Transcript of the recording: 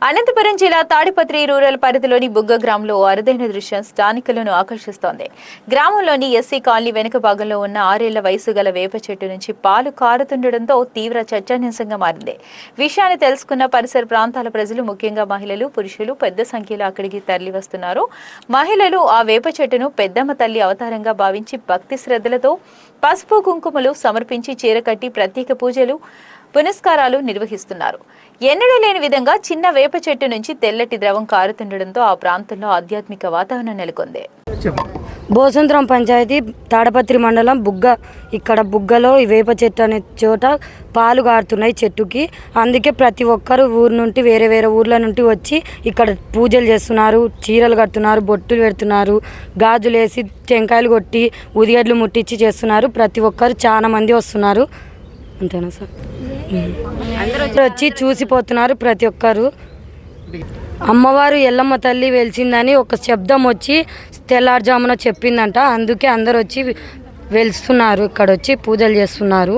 అనంతపురం జిల్లా తాడిపత్రి రూరల్ పరిధిలోని బుగ్గ గ్రామంలో అరుదైన దృశ్యం స్థానికులను ఆకర్షిస్తోంది. గ్రామంలోని ఎస్సీ కాలనీ వెనుక భాగంలో ఉన్న 6 ఏళ్ల వయసు గల వేప చెట్టు నుంచి పాలు కారుతుండటంతో తీవ్ర చర్చానీయాంశంగా మారింది. విషయాన్ని తెలుసుకున్న పరిసర ప్రాంతాల ప్రజలు, ముఖ్యంగా మహిళలు, పురుషులు పెద్ద సంఖ్యలో అక్కడికి తరలివస్తున్నారు. మహిళలు ఆ వేప చెట్టును పెద్దమ్మ తల్లి అవతారంగా భావించి భక్తి శ్రద్ధలతో పసుపు కుంకుమలు సమర్పించి చీరకట్టి ప్రత్యేక పూజలు పునస్కారాలు నిర్వహిస్తున్నారు. ఎన్నడూ లేని విధంగా చిన్న వేప చెట్టు నుంచి తెల్లటి ద్రవం కారుతుండటంతో ఆ ప్రాంతంలో ఆధ్యాత్మిక వాతావరణం నెలకొంది. బోసంతరం పంచాయతీ తాడపత్రి మండలం ఇక్కడ బుగ్గలో ఈ వేప చెట్టు అనే చోట పాలు కారుతున్నాయి చెట్టుకి. అందుకే ప్రతి ఒక్కరు ఊరు నుండి వేరే ఊర్ల నుండి వచ్చి ఇక్కడ పూజలు చేస్తున్నారు, చీరలు కడుతున్నారు, బొట్టులు పెడుతున్నారు, గాజులు వేసి టెంకాయలు కొట్టి ఉదిగడ్లు ముట్టించి చేస్తున్నారు. ప్రతి ఒక్కరు చాలా మంది వస్తున్నారు. అంతేనా సార్? అందరూ వచ్చి చూసిపోతున్నారు. ప్రతి ఒక్కరు అమ్మవారు ఎల్లమ్మ తల్లి వెలిసిందని ఒక శబ్దం వచ్చి తెల్లారుజామున చెప్పిందంట. అందుకే అందరు వచ్చి వెలుస్తున్నారు, ఇక్కడ వచ్చి పూజలు చేస్తున్నారు.